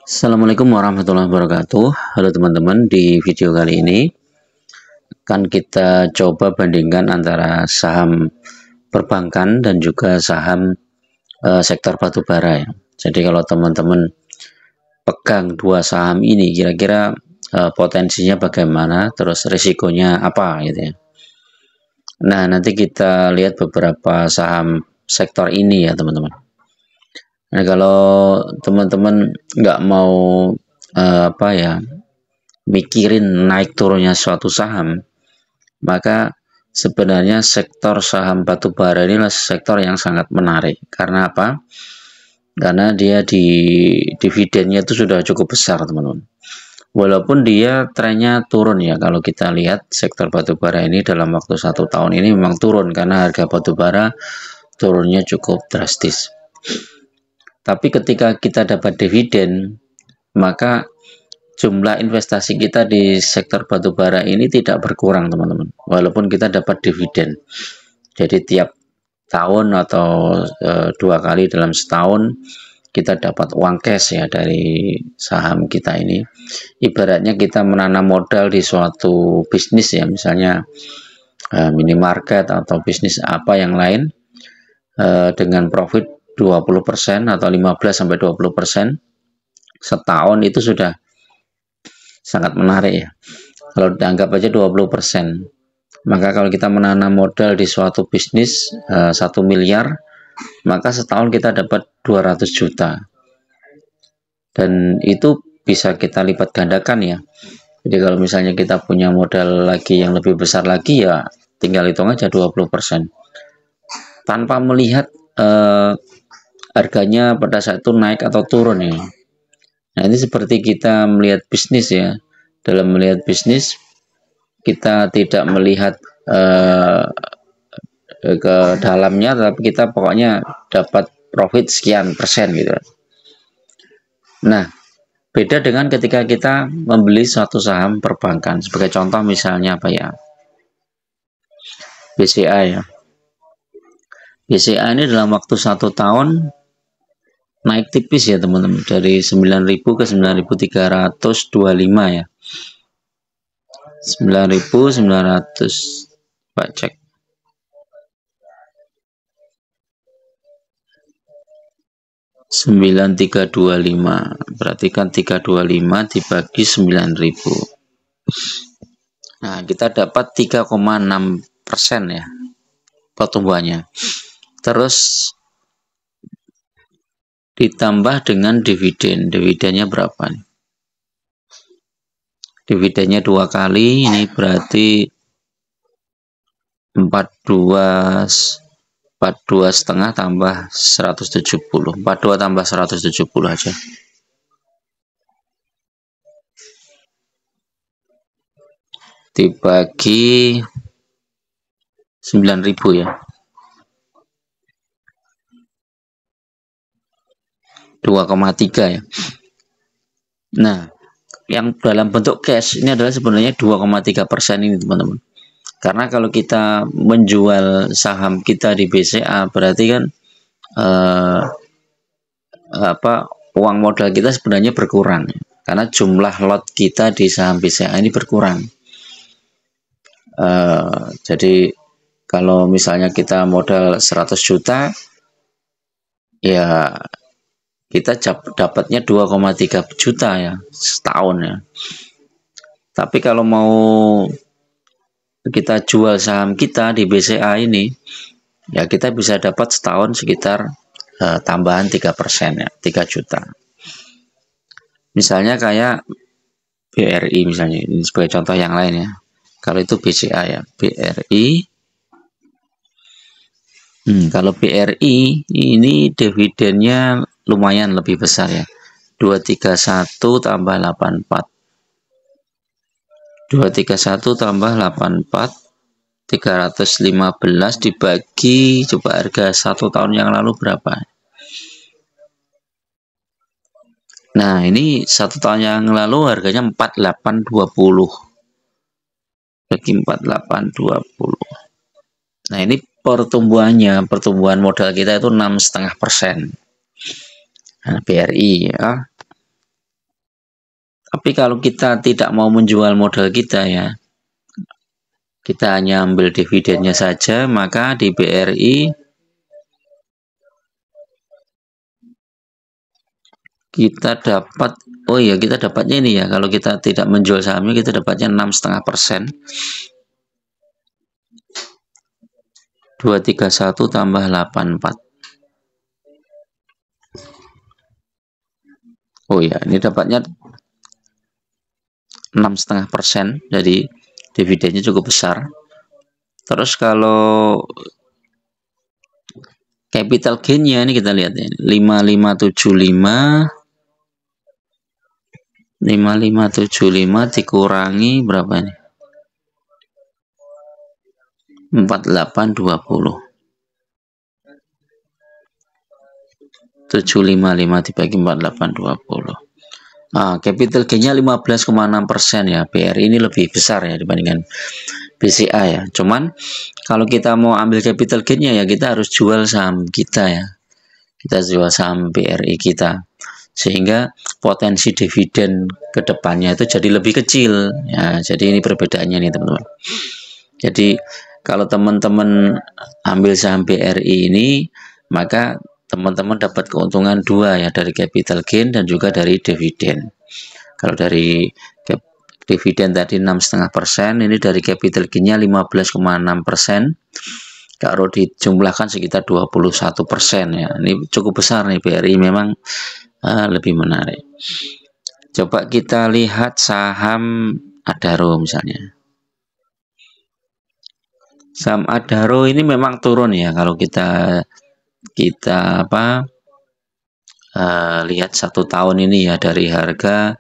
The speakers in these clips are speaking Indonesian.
Assalamualaikum warahmatullahi wabarakatuh. Halo teman-teman, di video kali ini akan kita coba bandingkan antara saham perbankan dan juga saham sektor batubara ya. Jadi kalau teman-teman pegang dua saham ini, kira-kira potensinya bagaimana, terus risikonya apa gitu ya. Nah, nanti kita lihat beberapa saham sektor ini ya teman-teman. Nah, kalau teman-teman nggak mau mikirin naik turunnya suatu saham, maka sebenarnya sektor saham batubara inilah sektor yang sangat menarik. Karena apa? Karena dia di dividennya itu sudah cukup besar, teman-teman. Walaupun dia trennya turun ya, kalau kita lihat sektor batubara ini dalam waktu 1 tahun ini memang turun karena harga batubara turunnya cukup drastis. Tapi ketika kita dapat dividen, maka jumlah investasi kita di sektor batubara ini tidak berkurang, teman-teman, walaupun kita dapat dividen. Jadi tiap tahun atau 2 kali dalam setahun kita dapat uang cash ya dari saham kita ini. Ibaratnya kita menanam modal di suatu bisnis ya, misalnya minimarket atau bisnis apa yang lain, dengan profit 20% atau 15-20% setahun, itu sudah sangat menarik ya. Kalau dianggap aja 20%, maka kalau kita menanam modal di suatu bisnis 1 miliar, maka setahun kita dapat 200 juta. Dan itu bisa kita lipat gandakan ya. Jadi kalau misalnya kita punya modal lagi yang lebih besar lagi, ya tinggal hitung aja 20%. Tanpa melihat harganya pada saat itu naik atau turun ya. Nah, ini seperti kita melihat bisnis ya. Dalam melihat bisnis, kita tidak melihat ke dalamnya, tapi kita pokoknya dapat profit sekian persen gitu. Nah, beda dengan ketika kita membeli suatu saham perbankan. Sebagai contoh misalnya apa ya? BCA ya. BCA ini dalam waktu 1 tahun naik tipis ya teman-teman, dari 9.000 ke 9.325 ya. 9.900, Pak cek. Sembilan tiga dua lima, berarti kan 325 dibagi 9.000. Nah, kita dapat 3,6% ya pertumbuhannya. Terus ditambah dengan dividen. Dividennya berapa nih? Dividennya 2 kali, ini berarti 42 setengah tambah 170. 42 tambah 170 aja. Dibagi 9.000 ya. 2,3 ya. Nah, yang dalam bentuk cash ini adalah sebenarnya 2,3% ini teman-teman. Karena kalau kita menjual saham kita di BCA, berarti kan uang modal kita sebenarnya berkurang ya. Karena jumlah lot kita di saham BCA ini berkurang. Jadi kalau misalnya kita modal 100 juta, ya kita dapatnya 2,3 juta ya setahun ya. Tapi kalau mau kita jual saham kita di BCA ini, ya kita bisa dapat setahun sekitar tambahan 3% ya, 3 juta. Misalnya kayak BRI misalnya, ini sebagai contoh yang lain ya. Kalau itu BCA ya, BRI. Kalau BRI ini dividennya lumayan lebih besar ya. 231 tambah 84. 231 tambah 84, 315 dibagi, coba harga 1 tahun yang lalu berapa? Nah, ini 1 tahun yang lalu harganya 4820. Bagi 4820. Nah, ini pertumbuhan modal kita itu 6,5%. Nah, BRI ya. Tapi kalau kita tidak mau menjual modal kita ya, kita hanya ambil dividennya saja, maka di BRI kita dapat, oh iya kita dapatnya ini ya, kalau kita tidak menjual sahamnya kita dapatnya 6,5%. 231 tambah 84. Oh ya, ini dapatnya 6,5%, jadi dividennya cukup besar. Terus kalau capital gain-nya ini kita lihat ya, 5575 dikurangi berapa ini? 4820. 755 dibagi 4820. Capital gain-nya 15,6% ya. BRI ini lebih besar ya dibandingkan BCA ya. Cuman kalau kita mau ambil capital gain-nya ya kita harus jual saham kita ya. Kita jual saham BRI kita. Sehingga potensi dividen ke depannya itu jadi lebih kecil ya. Jadi ini perbedaannya nih teman-teman. Jadi kalau teman-teman ambil saham BRI ini, maka teman-teman dapat keuntungan dua ya, dari capital gain dan juga dari dividen. Kalau dari dividen tadi 6,5%, ini dari capital gain-nya 15,6%. Kalau dijumlahkan sekitar 21% ya. Ini cukup besar nih BRI, memang lebih menarik. Coba kita lihat saham Adaro misalnya. Saham Adaro ini memang turun ya kalau kita lihat 1 tahun ini ya, dari harga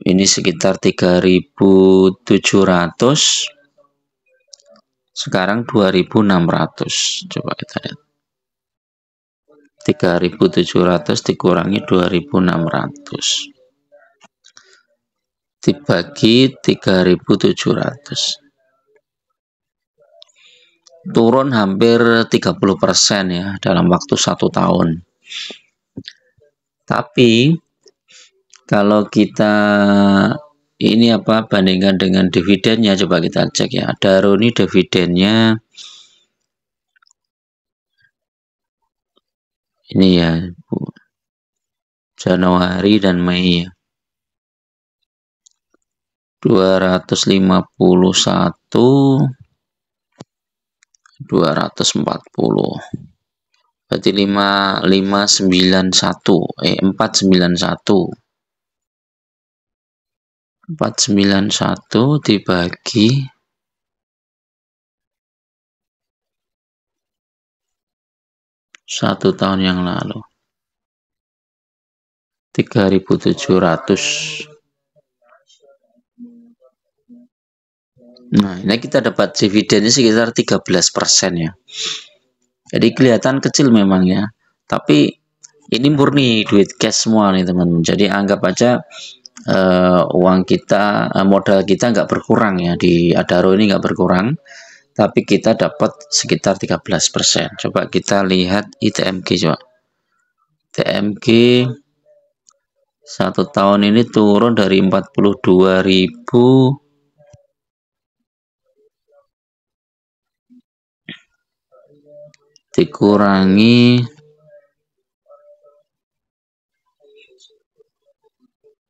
ini sekitar 3.700, sekarang 2.600. Coba kita lihat, 3.700 dikurangi 2.600 dibagi 3.700, turun hampir 30% ya dalam waktu 1 tahun. Tapi kalau kita ini bandingkan dengan dividennya, coba kita cek ya. Adaro ini dividennya ini ya, Januari dan Mei 251 240, berarti 491 dibagi 1 tahun yang lalu 3.700. Nah, ini kita dapat dividennya sekitar 13% ya. Jadi kelihatan kecil memang ya. Tapi ini murni duit cash semua nih teman-teman. Jadi anggap aja uang kita, modal kita nggak berkurang ya. Di Adaro ini nggak berkurang. Tapi kita dapat sekitar 13%. Coba kita lihat ITMG coba. ITMG 1 tahun ini turun dari 42.000 dikurangi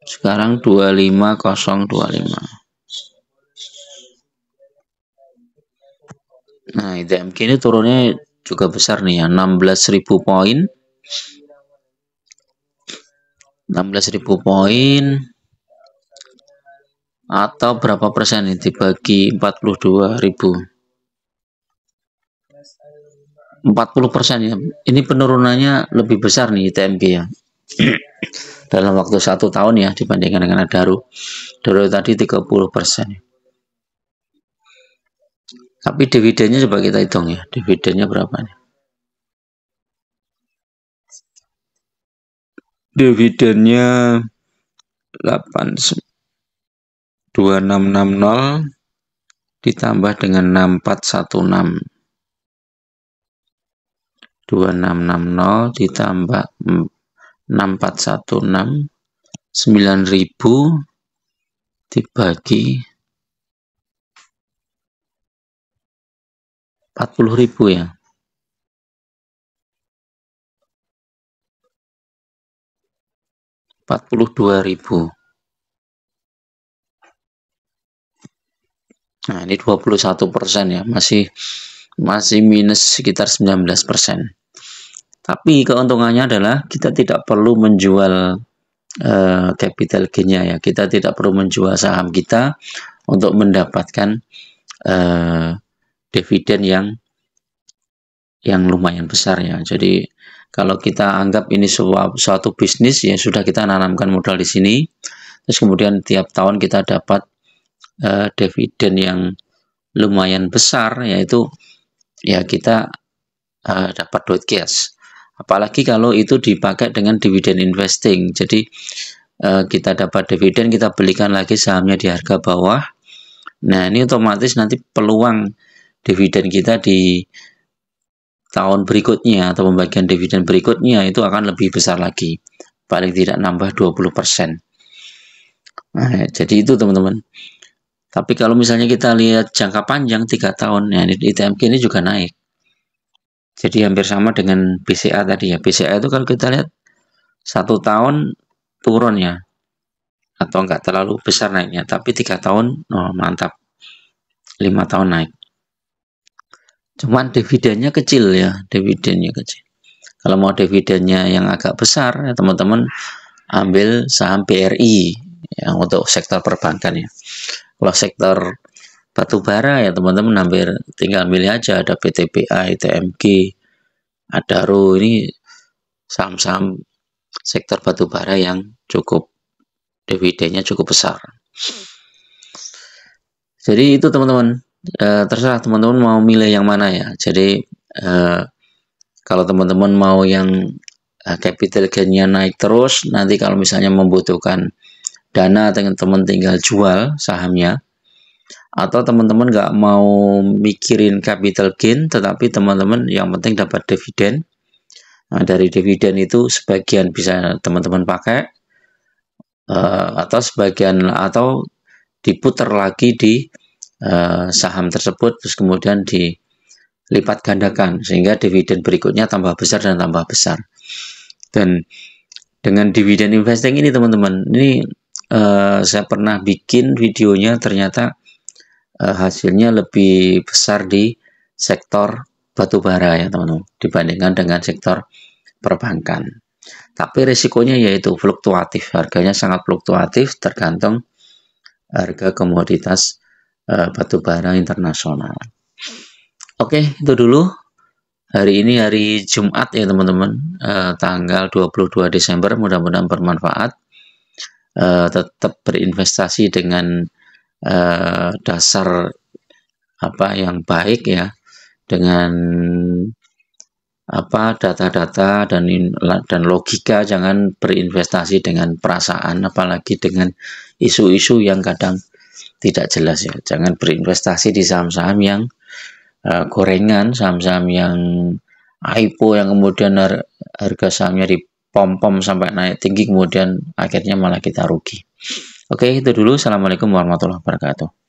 sekarang 25025. Nah, ITMG ini turunnya juga besar nih ya, 16.000 poin. 16.000 poin atau berapa persen ini dibagi 42.000? 40% ya. Ini penurunannya lebih besar nih ITMG ya. Dalam waktu 1 tahun ya dibandingkan dengan Adaro. Adaro tadi 30%. Tapi dividennya coba kita hitung ya. Dividennya berapa nih? Dividennya 2660 ditambah dengan 6416. 2660 ditambah 6416 9.000 dibagi 40.000 ya. 42.000. Nah, ini 21% ya, masih minus sekitar 19%. Tapi keuntungannya adalah kita tidak perlu menjual capital gain-nya ya. Kita tidak perlu menjual saham kita untuk mendapatkan dividen yang lumayan besar ya. Jadi kalau kita anggap ini suatu bisnis ya, sudah kita nanamkan modal di sini, terus kemudian tiap tahun kita dapat dividen yang lumayan besar, yaitu ya kita dapat duit cash. Apalagi kalau itu dipakai dengan dividen investing. Jadi kita dapat dividen, kita belikan lagi sahamnya di harga bawah. Nah, ini otomatis nanti peluang dividen kita di tahun berikutnya atau pembagian dividen berikutnya itu akan lebih besar lagi. Paling tidak nambah 20%. Nah, jadi itu teman-teman. Tapi kalau misalnya kita lihat jangka panjang 3 tahun, ya ITMG ini juga naik. Jadi hampir sama dengan BCA tadi ya. BCA itu kalau kita lihat 1 tahun turun ya, atau enggak terlalu besar naiknya, tapi 3 tahun mantap, 5 tahun naik. Cuman dividennya kecil ya, dividennya kecil. Kalau mau dividennya yang agak besar, ya teman-teman ambil saham BRI yang untuk sektor perbankan ya. Kalau sektor batubara ya teman-teman hampir tinggal milih aja, ada PTBA, ITMG, Adaro, ini saham-saham sektor batubara yang cukup dividennya cukup besar. Jadi itu teman-teman, terserah teman-teman mau milih yang mana ya. Jadi kalau teman-teman mau yang capital gain-nya naik terus, nanti kalau misalnya membutuhkan dana, teman-teman tinggal jual sahamnya. Atau teman-teman nggak mau mikirin capital gain, tetapi teman-teman yang penting dapat dividen. Nah, dari dividen itu sebagian bisa teman-teman pakai, atau sebagian atau diputar lagi di saham tersebut, terus kemudian dilipat gandakan sehingga dividen berikutnya tambah besar dan tambah besar. Dan dengan dividen investing ini teman-teman, ini saya pernah bikin videonya, ternyata hasilnya lebih besar di sektor batubara ya teman-teman, dibandingkan dengan sektor perbankan. Tapi risikonya yaitu fluktuatif, harganya sangat fluktuatif tergantung harga komoditas batubara internasional. Oke, itu dulu. Hari ini hari Jumat ya teman-teman, tanggal 22 Desember, mudah-mudahan bermanfaat. Tetap berinvestasi dengan dasar yang baik ya, dengan data-data dan logika. Jangan berinvestasi dengan perasaan, apalagi dengan isu-isu yang kadang tidak jelas ya. Jangan berinvestasi di saham-saham yang gorengan, saham-saham yang IPO yang kemudian harga sahamnya dipom-pom sampai naik tinggi, kemudian akhirnya malah kita rugi. Oke, itu dulu. Assalamualaikum warahmatullahi wabarakatuh.